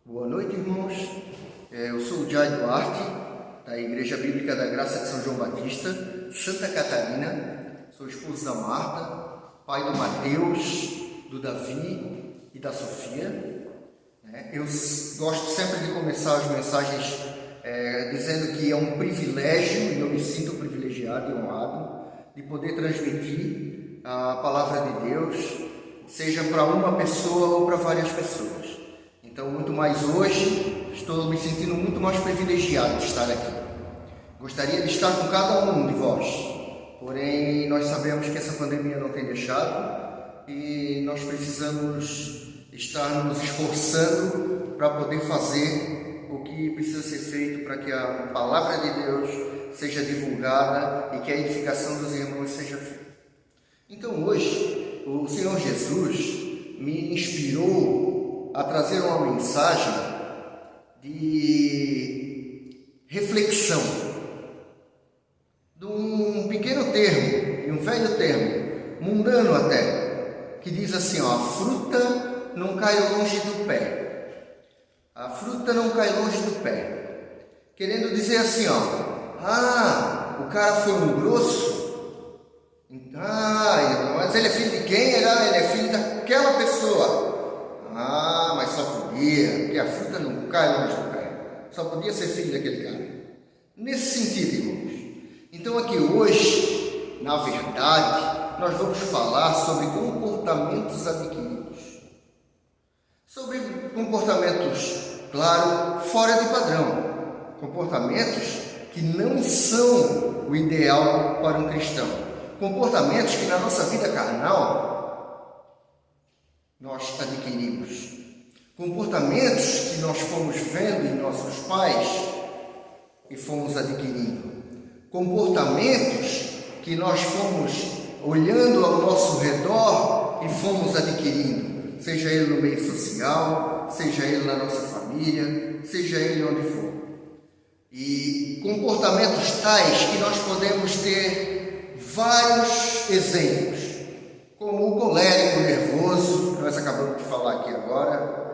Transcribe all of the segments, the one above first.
Boa noite, irmãos. Eu sou o Jai Duarte, da Igreja Bíblica da Graça de São João Batista, Santa Catarina. Sou esposo da Marta, pai do Mateus, do Davi e da Sofia. Eu gosto sempre de começar as mensagens dizendo que é um privilégio, e eu me sinto privilegiado e honrado, de poder transmitir a palavra de Deus, seja para uma pessoa ou para várias pessoas. Então, muito mais hoje, estou me sentindo muito mais privilegiado de estar aqui. Gostaria de estar com cada um de vós, porém nós sabemos que essa pandemia não tem deixado e nós precisamos estar nos esforçando para poder fazer o que precisa ser feito para que a palavra de Deus seja divulgada e que a edificação dos irmãos seja feita. Então, hoje, o Senhor Jesus me inspirou a trazer uma mensagem de reflexão, de um pequeno termo, de um velho termo, mundano até, que diz assim, a fruta não cai longe do pé. A fruta não cai longe do pé. Querendo dizer assim, o cara foi um grosso, mas ele é filho de quem? Ele é filho daquela pessoa. Mas só podia, porque a fruta não cai longe do pé. Só podia ser filho daquele cara. Nesse sentido, irmãos. Então aqui hoje, na verdade, nós vamos falar sobre comportamentos adquiridos. Sobre comportamentos, claro, fora de padrão. Comportamentos que não são o ideal para um cristão. Comportamentos que na nossa vida carnal nós adquirimos. Comportamentos que nós fomos vendo em nossos pais e fomos adquirindo. Comportamentos que nós fomos olhando ao nosso redor e fomos adquirindo. Seja ele no meio social, seja ele na nossa família, seja ele onde for. E comportamentos tais que nós podemos ter vários exemplos, como o colérico, o nervoso, que nós acabamos de falar aqui agora,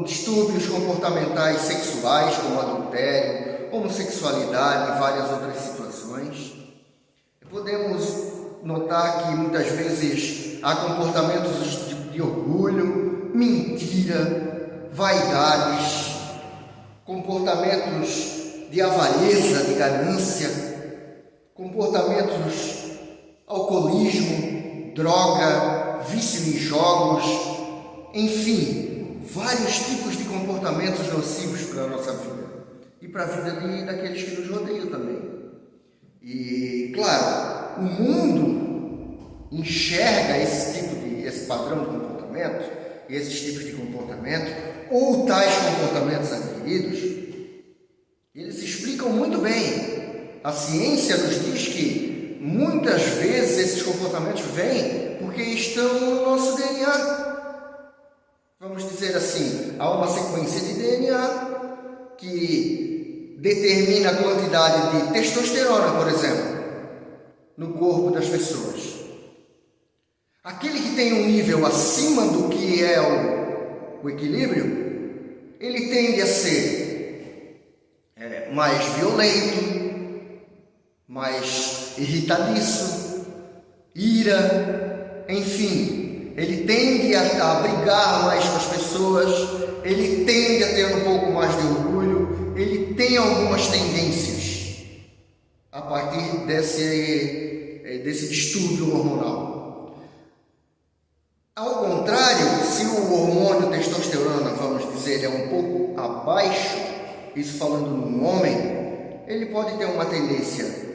distúrbios comportamentais sexuais, como adultério, homossexualidade e várias outras situações. Podemos notar que muitas vezes há comportamentos de orgulho, mentira, vaidades, comportamentos de avareza, de ganância, comportamentos alcoolismo, droga, vício em jogos, enfim, vários tipos de comportamentos nocivos para a nossa vida e para a vida daqueles que nos rodeiam também. E, claro, o mundo enxerga esse padrão de comportamento, esses tipos de comportamento, ou tais comportamentos adquiridos, eles explicam muito bem. A ciência nos diz que muitas vezes esses comportamentos vêm porque estão no nosso DNA. Vamos dizer assim, há uma sequência de DNA que determina a quantidade de testosterona, por exemplo, no corpo das pessoas. Aquele que tem um nível acima do que é o equilíbrio, ele tende a ser mais violento, mais irritadiço, ira, enfim, ele tende a brigar mais com as pessoas, ele tende a ter um pouco mais de orgulho, ele tem algumas tendências a partir desse distúrbio hormonal. Ao contrário, se o hormônio testosterona, vamos dizer, é um pouco abaixo, isso falando num homem, ele pode ter uma tendência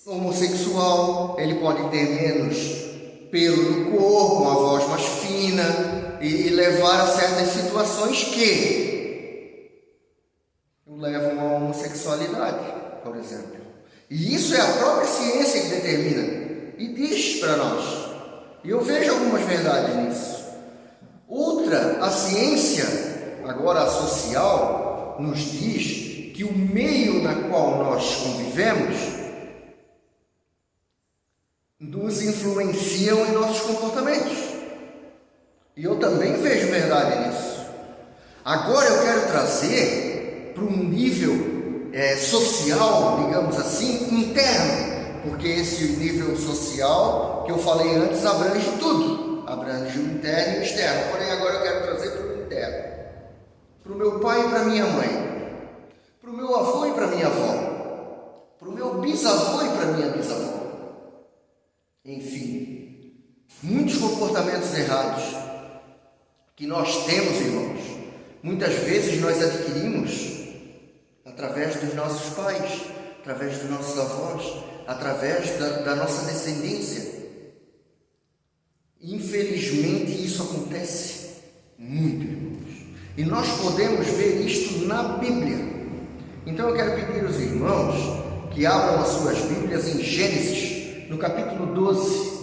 homossexual, ele pode ter menos pelo no corpo, uma voz mais fina e levar a certas situações que o levam à homossexualidade, por exemplo. E isso é a própria ciência que determina e diz para nós. E eu vejo algumas verdades nisso. Outra, a ciência, agora a social, nos diz que o meio na qual nós convivemos nos influenciam em nossos comportamentos. E eu também vejo verdade nisso. Agora eu quero trazer para um nível social, digamos assim, interno, porque esse nível social que eu falei antes abrange tudo, abrange o interno e o externo, porém agora eu quero trazer para o interno, para o meu pai e para minha mãe, para o meu avô e para minha avó, para o meu bisavô e para minha bisavó. Enfim, muitos comportamentos errados que nós temos, irmãos, muitas vezes nós adquirimos através dos nossos pais, através dos nossos avós, através da nossa descendência. Infelizmente isso acontece muito, irmãos. E nós podemos ver isto na Bíblia. Então eu quero pedir aos irmãos que abram as suas Bíblias em Gênesis, no capítulo 12.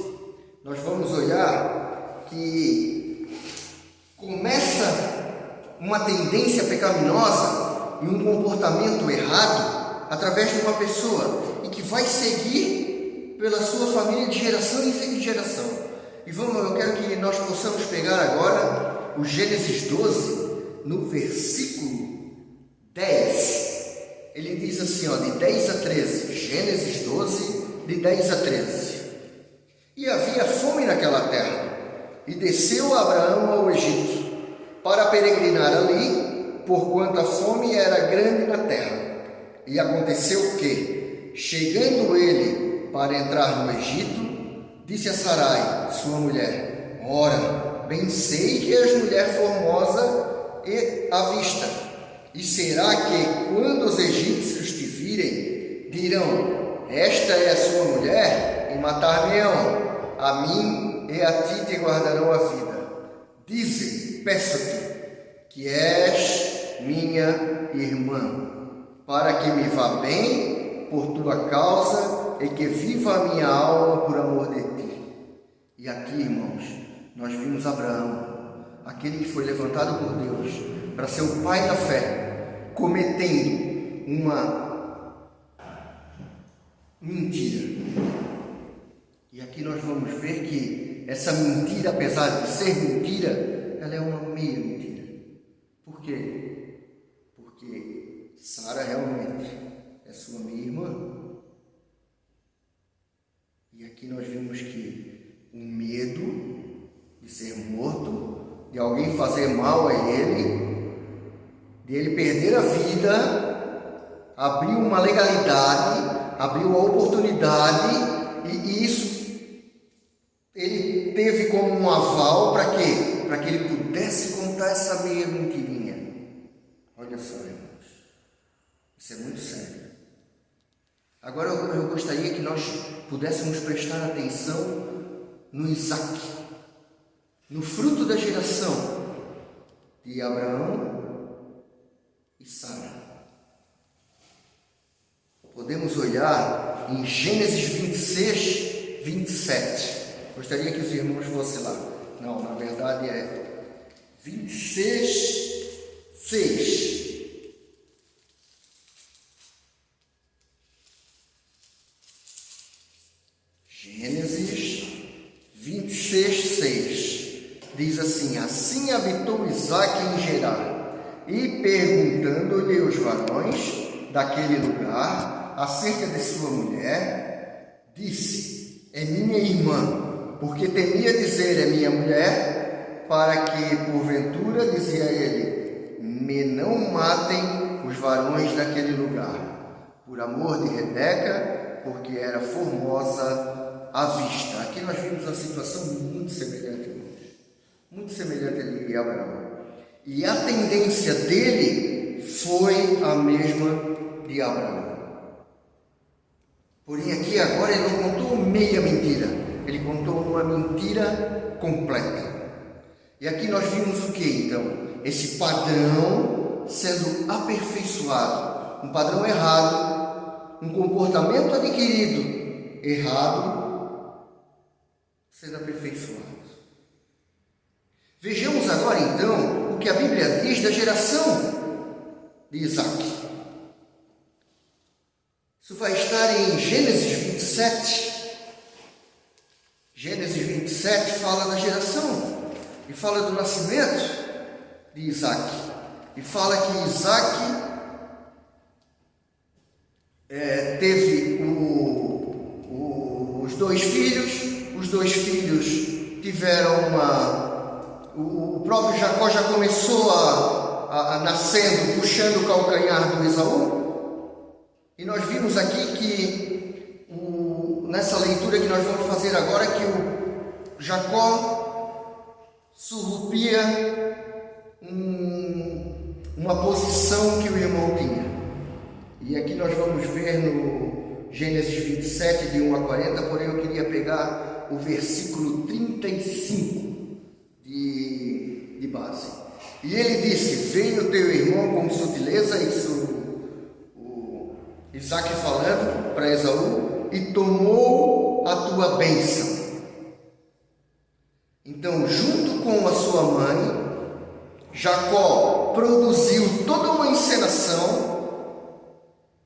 Nós vamos olhar que começa uma tendência pecaminosa e um comportamento errado através de uma pessoa e que vai seguir pela sua família de geração em geração. E eu quero que nós possamos pegar agora o Gênesis 12, no versículo 10. Ele diz assim, de 10 a 13, Gênesis 12, de 10 a 13. E havia fome naquela terra, e desceu Abraão ao Egito, para peregrinar ali, porquanto a fome era grande na terra. E aconteceu que, chegando ele para entrar no Egito, disse a Sarai, sua mulher: ora, bem sei que és mulher formosa e à vista. E será que, quando os egípcios te virem, dirão: esta é a sua mulher, e matar-me-ão? A mim e a ti te guardarão a vida. Dize, peço-te, que és minha irmã, para que me vá bem por tua causa e que viva a minha alma por amor de ti. E aqui, irmãos, nós vimos Abraão, aquele que foi levantado por Deus para ser o pai da fé, cometendo uma mentira. E aqui nós vamos ver que essa mentira, apesar de ser mentira, ela é uma meia mentira. Por quê? Porque Sara realmente é sua meia irmã. E aqui nós vimos que o medo de ser morto, de alguém fazer mal a ele, de ele perder a vida, abriu uma legalidade, abriu a oportunidade, e isso ele teve como um aval para quê? Para que ele pudesse contar essa meia mentirinha. Olha só, irmãos, isso é muito sério. Agora eu gostaria que nós pudéssemos prestar atenção no Isaac, no fruto da geração de Abraão e Sara. Podemos olhar em Gênesis 26, 27. Gostaria que os irmãos fossem lá. Não, na verdade é 26, 6. Gênesis 26, 6. Diz assim: assim habitou Isaque em Gerar, e perguntando-lhe os varões daquele lugar acerca de sua mulher, disse: é minha irmã. Porque temia dizer: é minha mulher, para que, porventura, dizia ele, me não matem os varões daquele lugar, por amor de Rebeca, porque era formosa à vista. Aqui nós vimos uma situação muito semelhante, irmãos, muito semelhante ali a Abraão. E a tendência dele foi a mesma de Abraão. Porém, aqui agora ele não contou meia mentira. Ele contou uma mentira completa. E aqui nós vimos o que então? Esse padrão sendo aperfeiçoado. Um padrão errado, um comportamento adquirido errado, sendo aperfeiçoado. Vejamos agora então o que a Bíblia diz da geração de Isaque. Isso vai estar em Gênesis 27. Gênesis 27 fala da geração e fala do nascimento de Isaque. e fala que Isaac teve os dois filhos tiveram o próprio Jacó já começou a nascendo, puxando o calcanhar do Esaú, e nós vimos aqui que nessa leitura que nós vamos fazer agora, que o Jacó surrupia uma posição que o irmão tinha. E aqui nós vamos ver no Gênesis 27, de 1 a 40, porém eu queria pegar o versículo 35 de base. E ele disse: veio teu irmão com sutileza, isso o Isaac falando para Esaú, e tomou a tua bênção. Então, junto com a sua mãe, Jacó produziu toda uma encenação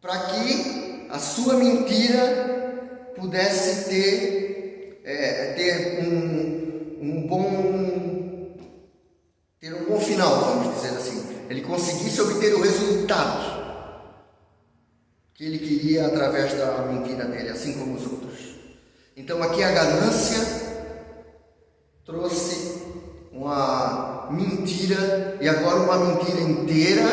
para que a sua mentira pudesse ter um bom final, vamos dizer assim. Ele conseguisse obter o resultado que ele queria através da mentira dele, assim como os outros. Então aqui a ganância trouxe uma mentira, e agora uma mentira inteira,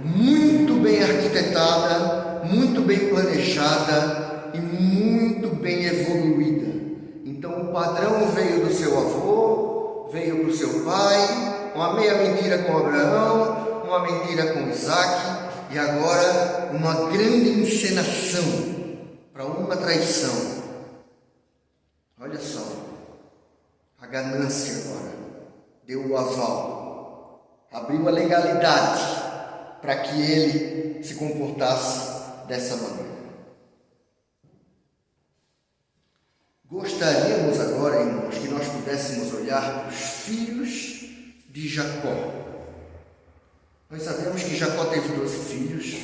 muito bem arquitetada, muito bem planejada e muito bem evoluída. Então o padrão veio do seu avô, veio para o seu pai, uma meia mentira com Abraão, uma mentira com Isaac, e agora uma grande encenação para uma traição. Olha só, a ganância agora deu o aval, abriu a legalidade para que ele se comportasse dessa maneira. Gostaríamos agora, irmãos, que nós pudéssemos olhar para os filhos de Jacó. Nós sabemos que Jacó teve 12 filhos,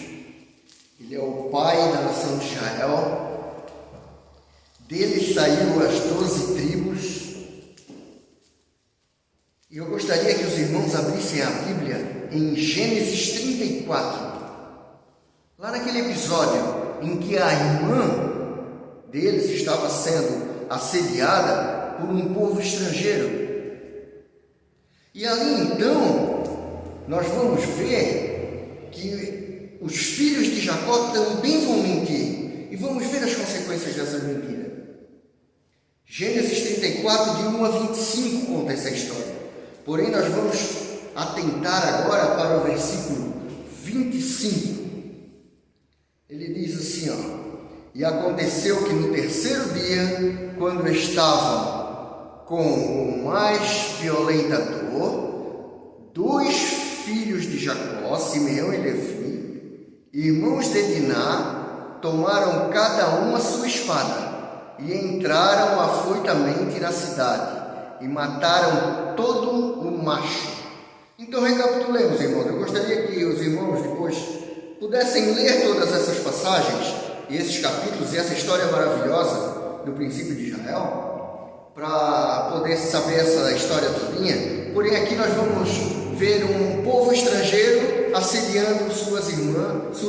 ele é o pai da nação de Israel, dele saiu as 12 tribos, e eu gostaria que os irmãos abrissem a Bíblia em Gênesis 34, lá naquele episódio em que a irmã deles estava sendo assediada por um povo estrangeiro. E ali então nós vamos ver que os filhos de Jacó também vão mentir, e vamos ver as consequências dessa mentira. Gênesis 34, de 1 a 25 conta essa história. Porém, nós vamos atentar agora para o versículo 25. Ele diz assim, e aconteceu que no terceiro dia, quando estavam com o mais violenta dor, 2 filhos de Jacó, Simeão e Levi, irmãos de Diná, tomaram cada um a sua espada e entraram afoitamente na cidade e mataram todo o macho. Então recapitulemos, irmãos. Eu gostaria que os irmãos depois pudessem ler todas essas passagens e esses capítulos e essa história maravilhosa do princípio de Israel, para poder saber essa história todinha. Porém aqui nós vamos ver um povo estrangeiro assediando sua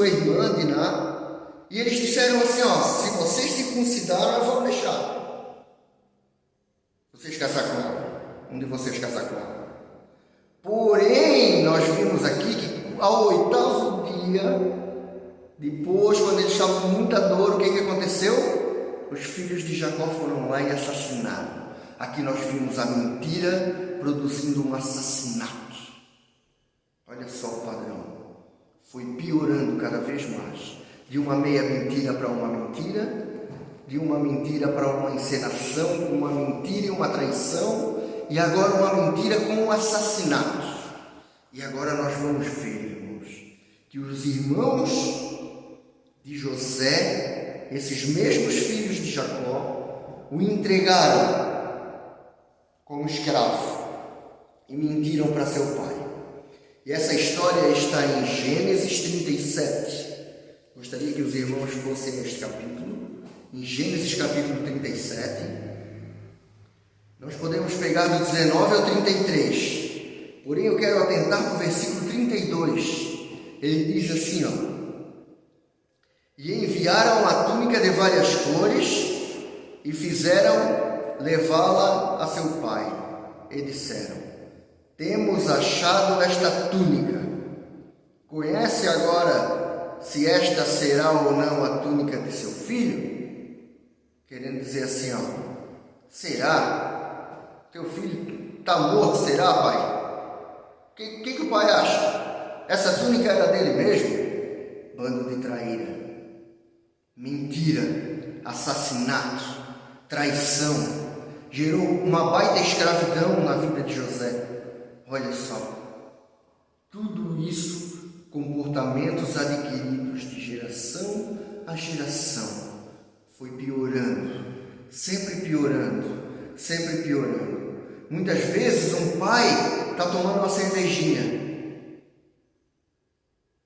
irmã Diná, e eles disseram assim, se vocês circuncidaram, eu vou deixar vocês casar com ela, um de vocês casar com ela. Porém, nós vimos aqui que ao 8º dia, depois, quando eles estavam com muita dor, o que aconteceu? Os filhos de Jacó foram lá e assassinaram. Aqui nós vimos a mentira produzindo um assassinato. Olha só o padrão. Foi piorando cada vez mais. De uma meia mentira para uma mentira, de uma mentira para uma encenação, uma mentira e uma traição, e agora uma mentira com um assassinato. E agora nós vamos ver, irmãos, que os irmãos de José, esses mesmos filhos de Jacó, o entregaram como escravo e mentiram para seu pai. E essa história está em Gênesis 37. Gostaria que os irmãos fossem neste capítulo. Em Gênesis capítulo 37, nós podemos pegar do 19 ao 33. Porém, eu quero atentar para o versículo 32. Ele diz assim, e enviaram a túnica de várias cores e fizeram levá-la a seu pai. E disseram, temos achado esta túnica. Conhece agora se esta será ou não a túnica de seu filho? Querendo dizer assim, será? Teu filho está morto, será, pai? O que o pai acha? Essa túnica era dele mesmo? Bando de traíra, mentira, assassinato, traição, gerou uma baita escravidão na vida de José. Olha só, tudo isso, comportamentos adquiridos de geração a geração, foi piorando, sempre piorando, sempre piorando. Muitas vezes um pai está tomando uma cervejinha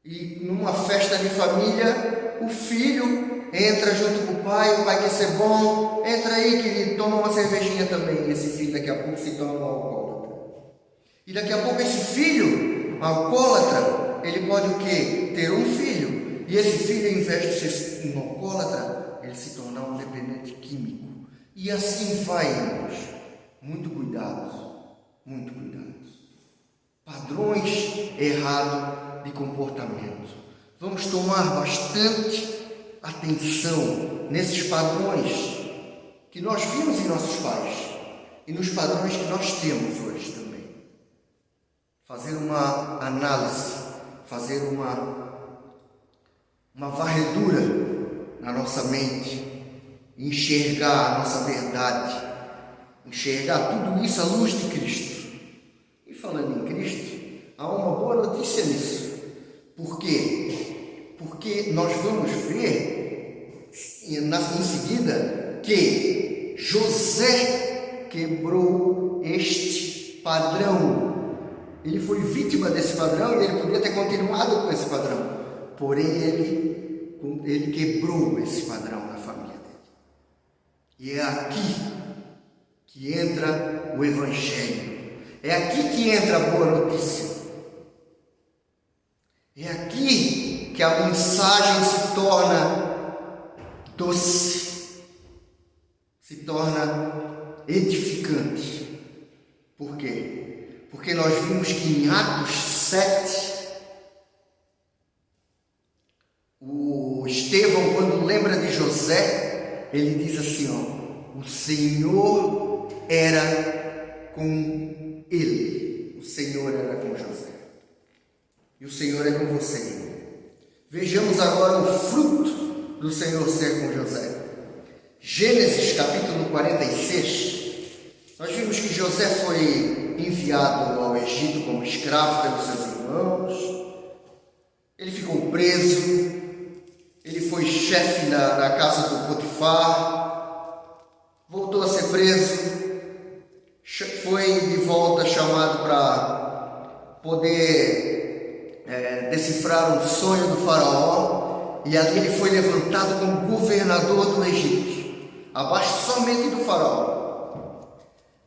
e numa festa de família o filho entra junto com o pai quer ser bom, entra aí querido, toma uma cervejinha também. E esse filho daqui a pouco se torna um alcoólatra. E daqui a pouco esse filho, alcoólatra, ele pode o quê? Ter um filho. E esse filho, ao invés de ser um alcoólatra, ele se tornar um dependente químico. E assim vai, irmãos. Muito cuidado, muito cuidado. Padrões errados de comportamento. Vamos tomar bastante atenção nesses padrões que nós vimos em nossos pais e nos padrões que nós temos hoje também. Fazer uma análise, fazer uma varredura na nossa mente, enxergar a nossa verdade, enxergar tudo isso à luz de Cristo. E falando em Cristo, há uma boa notícia nisso. Por quê? Porque nós vamos ver em seguida que José quebrou este padrão. Ele foi vítima desse padrão e ele podia ter continuado com esse padrão. Porém, ele quebrou esse padrão na família dele. E é aqui que entra o Evangelho. É aqui que entra a boa notícia. É aqui que a mensagem se torna doce, se torna edificante. Por quê? Porque nós vimos que em Atos 7, o Estevão, quando lembra de José, ele diz assim, o Senhor era com ele, o Senhor era com José. E o Senhor é com você, irmão. Vejamos agora o fruto do Senhor ser com José. Gênesis capítulo 46. Nós vimos que José foi enviado ao Egito como escravo pelos seus irmãos. Ele ficou preso. Ele foi chefe na casa do Potifar. Voltou a ser preso. Foi de volta chamado para poder decifrar um sonho do faraó, e ali ele foi levantado como governador do Egito, abaixo somente do faraó.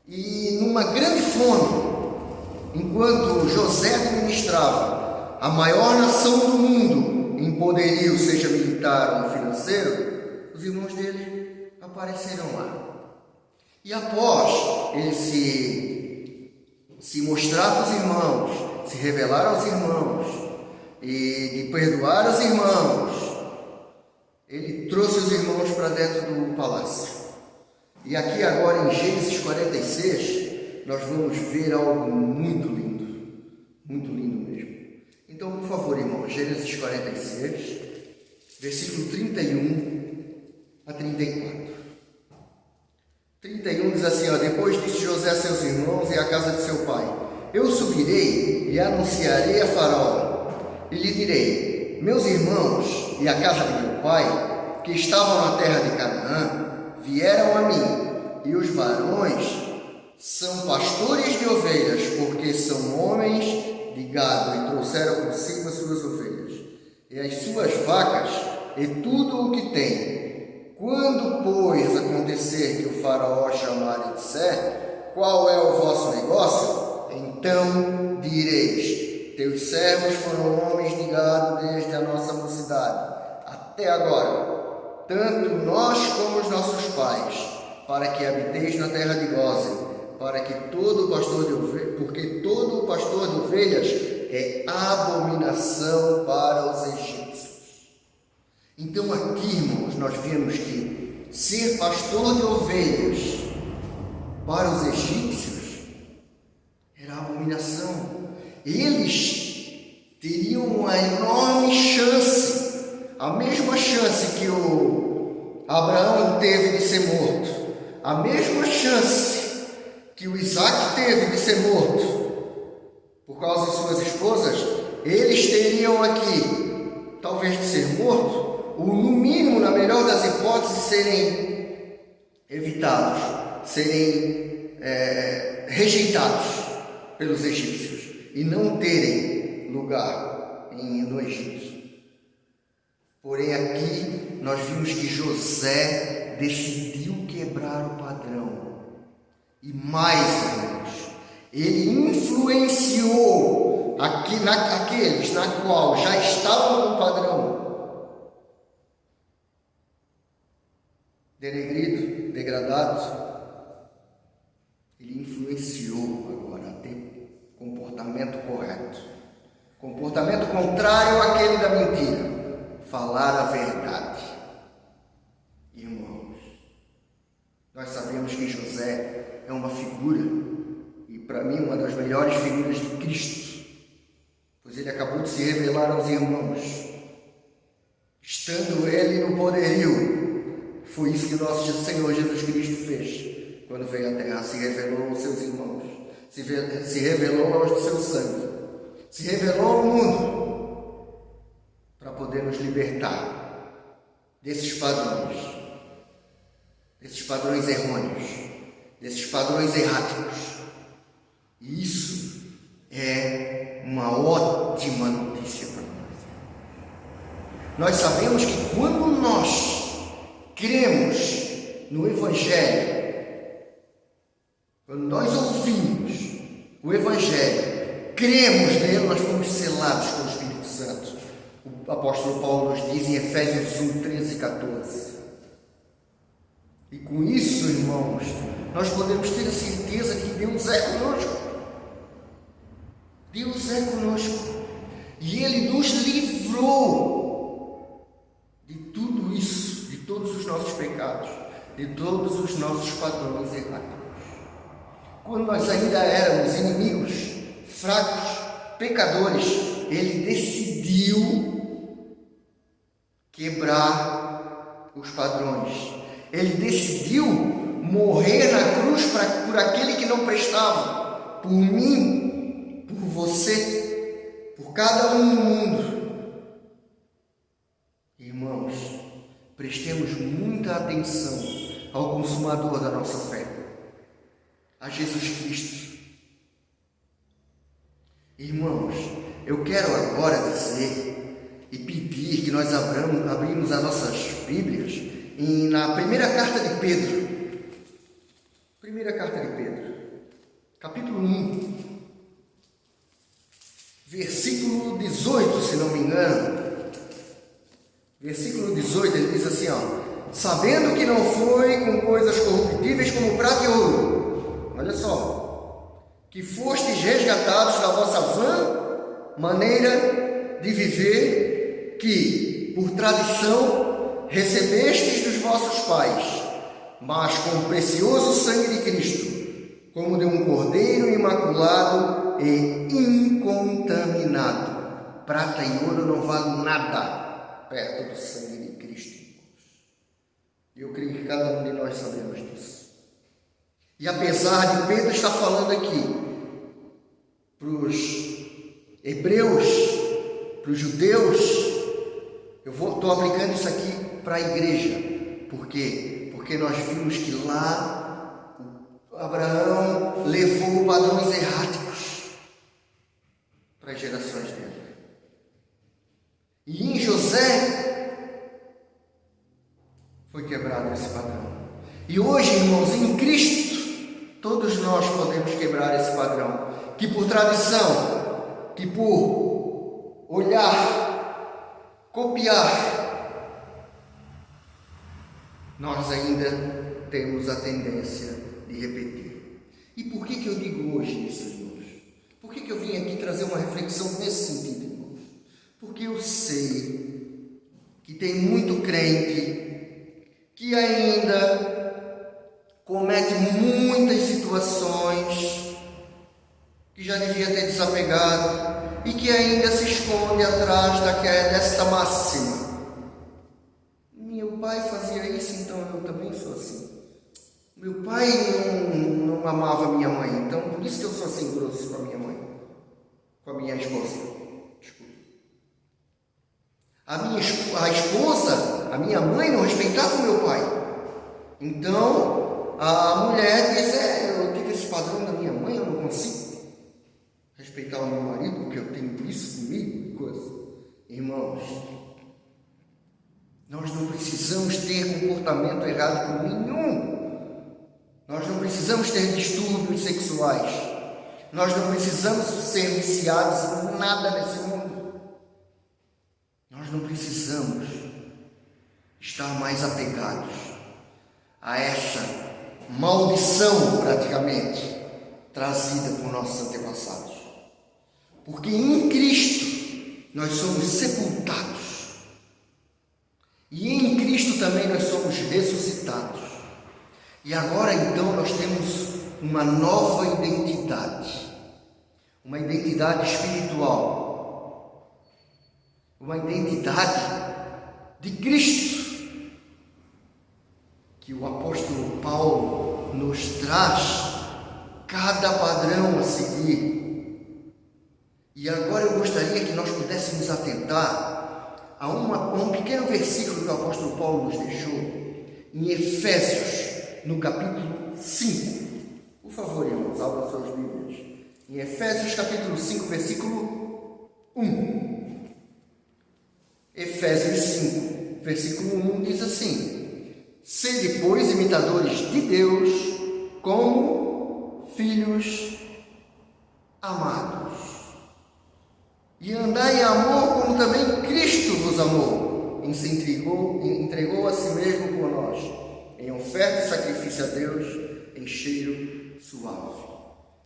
E numa grande fome, enquanto José administrava a maior nação do mundo em poderio, seja militar ou financeiro, os irmãos dele apareceram lá. E após ele se mostrar para os irmãos, se revelar aos irmãos e de perdoar os irmãos, ele trouxe os irmãos para dentro do palácio. E aqui agora em Gênesis 46, nós vamos ver algo muito lindo mesmo. Então, por favor, irmãos, Gênesis 46, versículo 31 a 34. 31 diz assim, depois disse José a seus irmãos e à casa de seu pai, eu subirei e anunciarei a Faraó, e lhe direi, meus irmãos e a casa de meu pai, que estavam na terra de Canaã, vieram a mim, e os varões são pastores de ovelhas, porque são homens de gado, e trouxeram consigo as suas ovelhas, e as suas vacas, e tudo o que tem. Quando, pois, acontecer que o faraó chamar e disser, qual é o vosso negócio? Então direis: teus servos foram homens de gado desde a nossa mocidade até agora, tanto nós como os nossos pais, para que habiteis na terra de Gósen, porque todo o pastor de ovelhas é abominação para os egípcios. Então aqui, irmãos, nós vemos que ser pastor de ovelhas para os egípcios era abominação. Eles teriam uma enorme chance, a mesma chance que o Abraão teve de ser morto, a mesma chance que o Isaac teve de ser morto por causa de suas esposas. Eles teriam aqui, talvez, de ser morto, ou no mínimo, na melhor das hipóteses, serem evitados, serem rejeitados pelos egípcios e não terem lugar no Egito. Porém, aqui nós vimos que José decidiu quebrar o padrão. E mais, irmãos, ele influenciou aqueles na qual já estavam no padrão denegrido, degradado. Ele influenciou agora a ter comportamento correto, comportamento contrário àquele da mentira, falar a verdade. Irmãos, nós sabemos que José é uma figura, e para mim uma das melhores figuras de Cristo, pois ele acabou de se revelar aos irmãos, estando ele no poderio. Foi isso que o nosso Senhor Jesus Cristo fez, quando veio à terra, se revelou aos seus irmãos, se revelou aos do seu sangue, se revelou ao mundo, para poder nos libertar desses padrões errôneos, desses padrões erráticos. E isso é uma ótima notícia para nós. Nós sabemos que quando nós cremos no Evangelho, quando nós ouvimos o Evangelho, cremos nele, nós fomos selados com o Espírito Santo. O apóstolo Paulo nos diz em Efésios 1, 13 e 14. E com isso, irmãos, nós podemos ter a certeza que Deus é conosco. Deus é conosco. E Ele nos livrou de tudo isso, de todos os nossos pecados, de todos os nossos padrões errados. Quando nós ainda éramos inimigos, fracos, pecadores, Ele decidiu quebrar os padrões. Ele decidiu morrer na cruz por aquele que não prestava, por mim, por você, por cada um no mundo. Irmãos, prestemos muita atenção ao consumador da nossa fé, a Jesus Cristo. Irmãos, eu quero agora dizer e pedir que nós abrimos as nossas Bíblias na primeira carta de Pedro. Primeira carta de Pedro, capítulo 1, versículo 18, se não me engano. Versículo 18, ele diz assim, sabendo que não foi com coisas corruptíveis como prata e ouro, olha só, que fostes resgatados da vossa vã maneira de viver, que, por tradição, recebestes dos vossos pais, mas com o precioso sangue de Cristo, como de um cordeiro imaculado e incontaminado. Prata e ouro não valem nada perto do sangue de Cristo. Eu creio que cada um de nós sabemos disso. E apesar de Pedro estar falando aqui para os hebreus, para os judeus, eu estou aplicando isso aqui para a igreja. Por quê? Porque nós vimos que lá Abraão levou padrões erráticos para as gerações dele. E em José foi quebrado esse padrão. E hoje, irmãos, em Cristo, todos nós podemos quebrar esse padrão. que por tradição, que por olhar, copiar, nós ainda temos a tendência de repetir. E por que eu digo hoje isso, irmãos? Por que eu vim aqui trazer uma reflexão nesse sentido, irmãos? Porque eu sei que tem muito crente que ainda comete muitas situações que já devia ter desapegado e que ainda se esconde atrás desta máxima. Meu pai fazia isso, então eu também sou assim. Meu pai não amava minha mãe, então por isso que eu sou assim grosso com a minha mãe, com a minha esposa. Desculpa. A esposa, a minha mãe não respeitava o meu pai. Então a mulher diz, eu tive esse padrão da minha mãe, eu não consigo respeitar o meu marido porque eu tenho isso comigo, coisa. Irmãos, nós não precisamos ter comportamento errado com nenhum. Nós não precisamos ter distúrbios sexuais. Nós não precisamos ser viciados em nada nesse mundo. Nós não precisamos estar mais apegados a essa maldição, praticamente, trazida por nossos antepassados. Porque em Cristo nós somos sepultados. E em Cristo também nós somos ressuscitados. E agora então nós temos uma nova identidade. Uma identidade espiritual. Uma identidade de Cristo. Que o apóstolo Paulo nos traz cada padrão a seguir. E agora eu gostaria que nós pudéssemos atentar a um pequeno versículo que o apóstolo Paulo nos deixou em Efésios, no capítulo 5. Por favor, irmãos, abram suas Bíblias. Em Efésios, capítulo 5, versículo 1. Efésios 5, versículo 1 diz assim: sede, pois, imitadores de Deus, como filhos amados. E andai em amor, como também Cristo vos amou, e se entregou a si mesmo por nós, em oferta e sacrifício a Deus, em cheiro suave.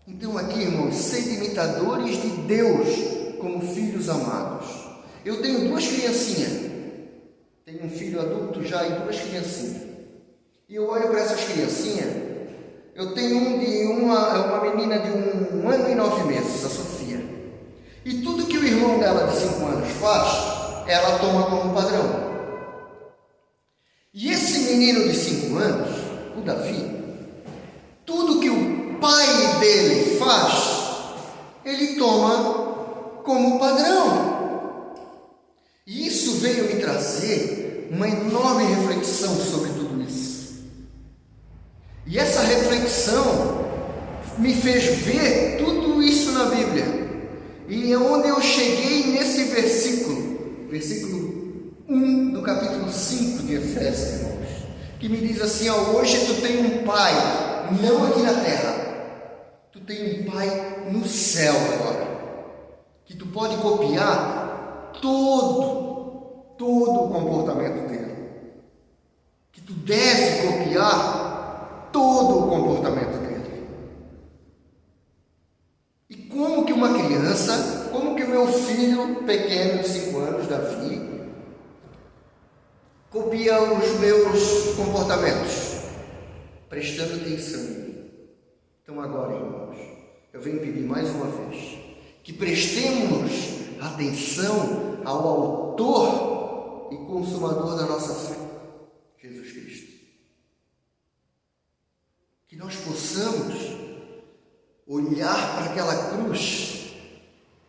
Então aqui, irmãos, sede imitadores de Deus, como filhos amados. Eu tenho duas criancinhas. Tenho um filho adulto já e duas criancinhas. E eu olho para essas criancinhas. Eu tenho uma menina de 1 ano e 9 meses, a Sofia. E tudo que o irmão dela de 5 anos faz, ela toma como padrão. E esse menino de 5 anos, o Davi, tudo que o pai dele faz, ele toma como padrão. E isso veio me trazer uma enorme reflexão sobre tudo isso. E essa reflexão me fez ver tudo isso na Bíblia. E é onde eu cheguei nesse versículo 1 do capítulo 5 de Efésios, irmãos, que me diz assim, hoje tu tem um pai, não aqui na terra, tu tem um pai no céu agora, que tu pode copiar todo o comportamento dele, que tu deve copiar todo o comportamento dele. E como que uma criança, como que o meu filho pequeno de 5 anos, Davi, copia os meus comportamentos? Prestando atenção em mim. Então agora, irmãos, eu venho pedir mais uma vez que prestemos atenção ao autor e consumador da nossa fé, Jesus Cristo. Que nós possamos olhar para aquela cruz,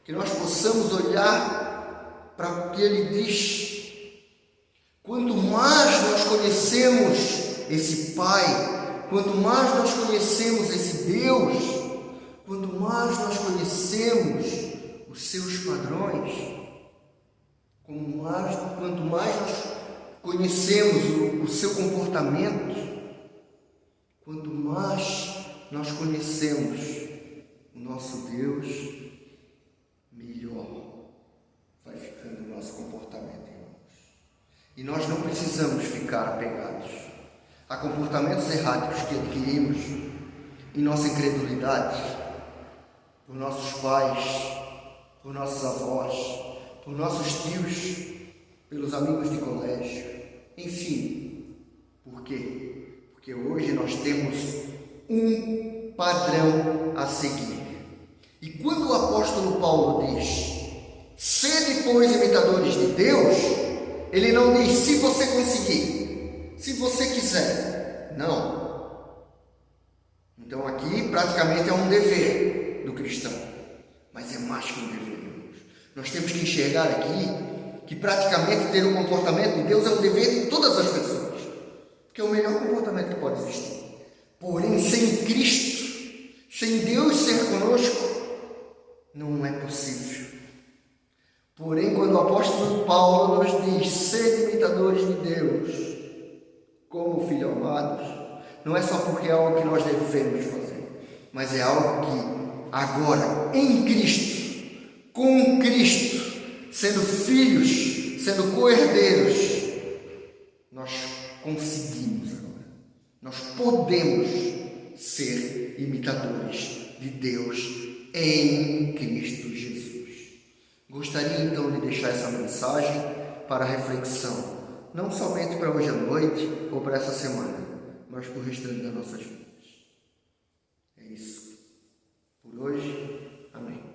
que nós possamos olhar para o que ele diz. Quanto mais nós conhecemos esse Pai, quanto mais nós conhecemos esse Deus, quanto mais nós conhecemos os seus padrões, quanto mais nós conhecemos o seu comportamento, quanto mais nós conhecemos o nosso Deus, melhor vai ficando o nosso comportamento, irmãos. E nós não precisamos ficar apegados a comportamentos errados que adquirimos em nossa incredulidade, por nossos pais, por nossos avós, por nossos tios, pelos amigos de colégio, enfim. Por quê? Porque hoje nós temos um padrão a seguir. E quando o apóstolo Paulo diz: sede, pois, imitadores de Deus, ele não diz se você conseguir, se você quiser. Não. Então aqui praticamente é um dever do cristão, mas é mais que um dever, irmãos. Nós temos que enxergar aqui que praticamente ter o comportamento de Deus é um dever de todas as pessoas, porque é o melhor comportamento que pode existir. Porém, sem Cristo, sem Deus ser conosco, não é possível. Porém, quando o apóstolo Paulo nos diz: sede imitadores de Deus, como filhos amados, não é só porque é algo que nós devemos fazer, mas é algo que agora, em Cristo, com Cristo, sendo filhos, sendo co-herdeiros, nós conseguimos agora. Nós podemos ser imitadores de Deus em Cristo Jesus. Gostaria então de deixar essa mensagem para reflexão, não somente para hoje à noite ou para essa semana, mas para o restante das nossas vidas. É isso. Por hoje, amém.